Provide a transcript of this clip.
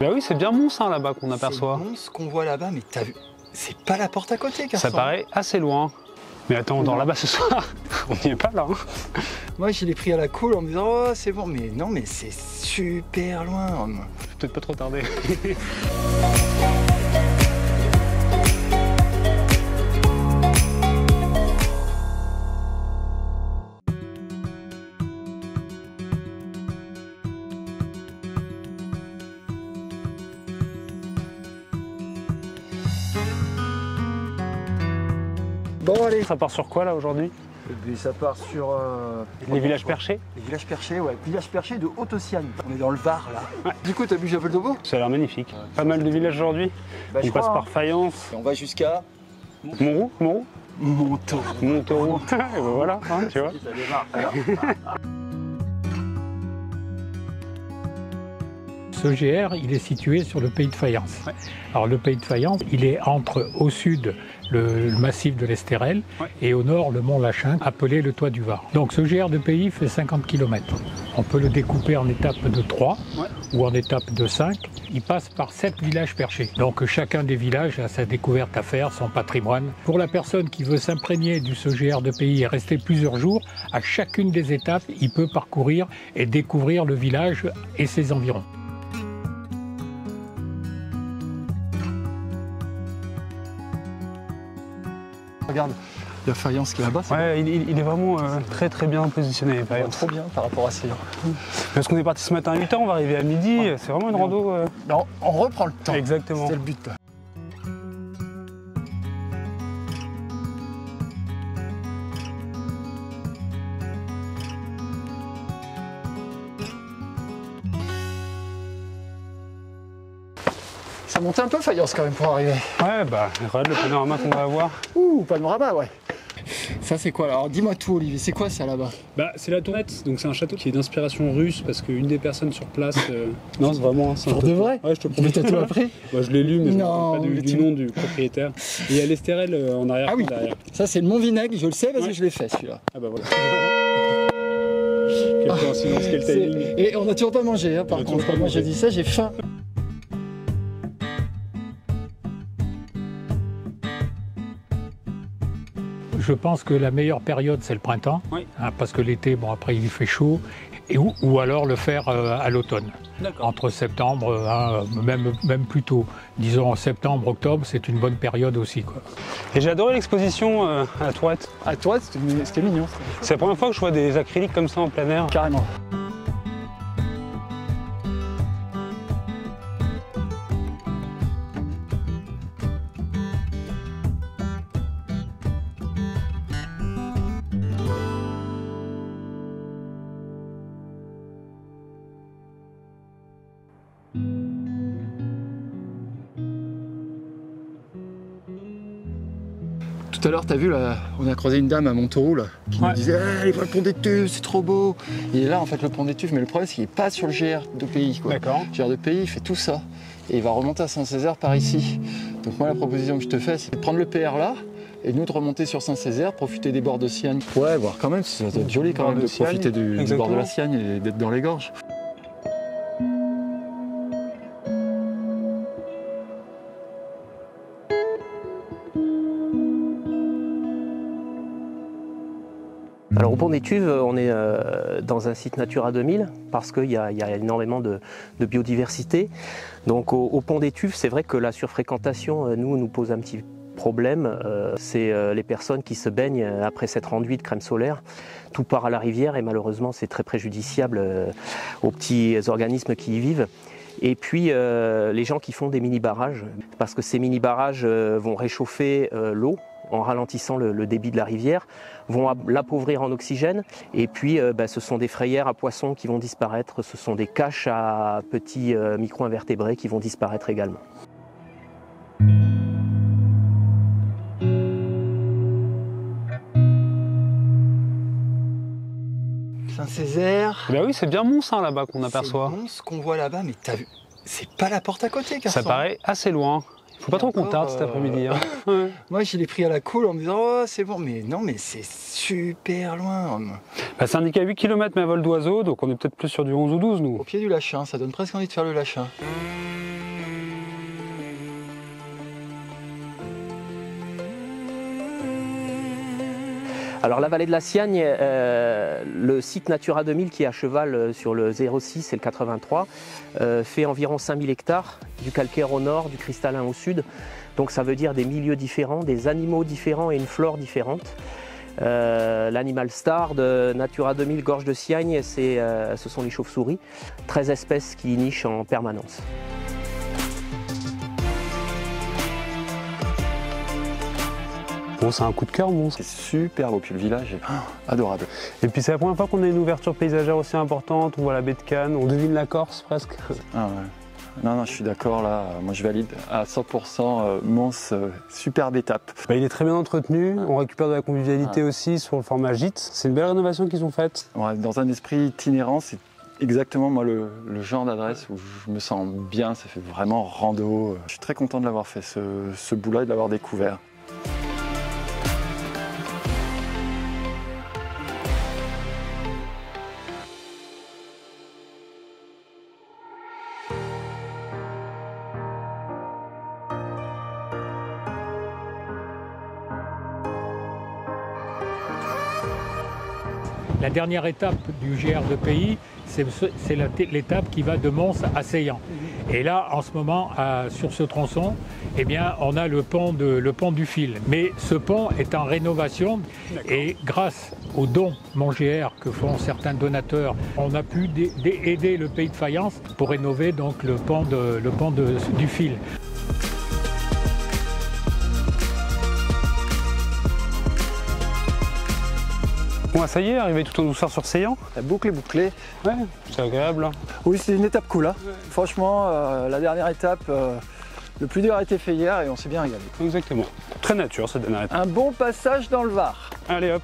Bah oui, c'est bien Mons hein, là-bas qu'on aperçoit. C'est Mons qu'on voit là-bas, mais t'as vu, c'est pas la porte à côté, garçon. Ça paraît assez loin. Mais attends, on dort là-bas ce soir. On n'y est pas là. Hein. Moi, je l'ai pris à la cool en me disant, oh, c'est bon. Mais non, mais c'est super loin. Peut-être pas trop tarder. Bon, allez. Ça part sur quoi là aujourd'hui? Ça part sur... les villages perchés? Les villages perchés, ouais. Village perché de Haute-Ossiane. On est dans le Var, là. Ouais. Du coup, t'as bu Japel d'Obo? Ça a l'air magnifique. Pas mal de villages aujourd'hui. Bah, on passe par Fayence. Et on va jusqu'à... Montroux. Montauroux. Montauroux. Et ben voilà, hein, tu vois. Ça démarre. Ce GR, il est situé sur le pays de Fayence. Ouais. Alors le pays de Fayence, il est entre au sud le massif de l'Estérel et au nord le mont Lachin, appelé le Toit du Var. Donc ce GR de pays fait 50 km. On peut le découper en étapes de 3 ou en étapes de 5. Il passe par 7 villages perchés. Donc chacun des villages a sa découverte à faire, son patrimoine. Pour la personne qui veut s'imprégner de ce GR de pays et rester plusieurs jours, à chacune des étapes, il peut parcourir et découvrir le village et ses environs. Regarde, il y a Fayence qui est là-bas. Ouais, il est vraiment très très bien positionné. Fayence. Trop bien par rapport à ces... Parce qu'on est parti ce matin à 8h, on va arriver à midi. C'est vraiment une rando. Non, on reprend le temps. Exactement. C'était le but là. Ça montait un peu Fayence quand même pour arriver. Ouais, bah regarde le panorama qu'on va avoir. Ouh, panorama, ouais. Ça c'est quoi là? Alors dis-moi tout Olivier, c'est quoi ça là-bas? Bah c'est la Tourette, donc c'est un château qui est d'inspiration russe parce qu'une des personnes sur place... Non c'est vraiment... Pour de vrai? Ouais je te promets. T'as tout appris? Bah, je l'ai lu mais non, je ne me rappelle pas du nom du propriétaire. Et il y a l'Estérel en arrière. Ah oui, derrière. ça c'est le Mont Vinaigre, je le sais parce que je l'ai fait celui-là. Ah bah voilà. Quelle coïncidence, quel timing. Et on n'a toujours pas mangé hein, par contre, moi j'ai dit ça, j'ai faim. Je pense que la meilleure période, c'est le printemps, hein, parce que l'été, bon, après, il fait chaud, ou alors le faire à l'automne. Entre septembre, même plus tôt. Disons en septembre, octobre, c'est une bonne période aussi, quoi. Et j'ai adoré l'exposition à la Tourette. À Tourette, c'était mignon. C'est la première fois que je vois des acryliques comme ça en plein air. Carrément. Tout à l'heure, t'as vu, là, on a croisé une dame à Montauroux là, qui nous disait allez voir le pont des Tuves, c'est trop beau. Il est là en fait le pont des Tuves, mais le problème c'est qu'il n'est pas sur le GR de pays. D'accord. Le GR de pays, il fait tout ça. Et il va remonter à Saint-Césaire par ici. Donc moi la proposition que je te fais, c'est de prendre le PR là, et nous de remonter sur Saint-Césaire, profiter des bords de Siagne. Ouais, voir quand même, ça doit être joli quand même de profiter du bord de la Siagne et d'être dans les gorges. Alors au Pont des Tuves, on est dans un site Natura 2000 parce qu'il y a énormément de biodiversité. Donc au Pont des Tuves, c'est vrai que la surfréquentation nous pose un petit problème. C'est les personnes qui se baignent après s'être enduit de crème solaire. Tout part à la rivière et malheureusement c'est très préjudiciable aux petits organismes qui y vivent. Et puis les gens qui font des mini-barrages, parce que ces mini-barrages vont réchauffer l'eau en ralentissant le débit de la rivière, vont l'appauvrir en oxygène, et puis ce sont des frayères à poissons qui vont disparaître, ce sont des caches à petits micro-invertébrés qui vont disparaître également. Saint-Césaire. Ben oui, c'est bien Mons hein, là-bas qu'on aperçoit. C'est Mons qu'on voit là-bas, mais t'as vu, c'est pas la porte à côté, garçon. Ça paraît assez loin. Faut pas trop qu'on tarde cet après-midi. Hein. Ouais. Moi, je l'ai pris à la cool en me disant oh, c'est bon, mais non, mais c'est super loin. Bah, c'est indiqué à 8 km mais à vol d'oiseau, donc on est peut-être plus sur du 11 ou 12 nous. Au pied du Lachin, ça donne presque envie de faire le Lachin. Alors la vallée de la Siagne, le site Natura 2000 qui est à cheval sur le 06 et le 83 fait environ 5000 hectares, du calcaire au nord, du cristallin au sud. Donc ça veut dire des milieux différents, des animaux différents et une flore différente. L'animal star de Natura 2000 Gorge de Siagne, ce sont les chauves-souris, 13 espèces qui nichent en permanence. Bon, c'est un coup de cœur, bon. C'est super beau, puis le village est adorable. Et puis c'est la première fois qu'on a une ouverture paysagère aussi importante, on voit la baie de Cannes, on devine la Corse presque. Ah ouais. Non, je suis d'accord là, moi je valide à 100% Mons, superbe étape. Bah, il est très bien entretenu, on récupère de la convivialité aussi sur le format gîte. C'est une belle rénovation qu'ils ont faite. Ouais, dans un esprit itinérant, c'est exactement moi le genre d'adresse où je me sens bien, ça fait vraiment rando. Je suis très content de l'avoir fait ce bout-là et de l'avoir découvert. La dernière étape du GR2PI, c'est l'étape qui va de Mons à Seillan. Et là, en ce moment, sur ce tronçon, eh bien, on a le pont du Fil. Mais ce pont est en rénovation et grâce aux dons MonGR que font certains donateurs, on a pu aider le Pays de Fayence pour rénover donc, le pont du Fil. Bon, ça y est, arrivé tout en douceur sur Seillan. La boucle est bouclée. Ouais, c'est agréable. Hein. Oui, c'est une étape cool. Hein. Ouais. Franchement, la dernière étape, le plus dur a été fait hier et on s'est bien régalé. Exactement. Très nature cette dernière étape. Un bon passage dans le Var. Allez hop.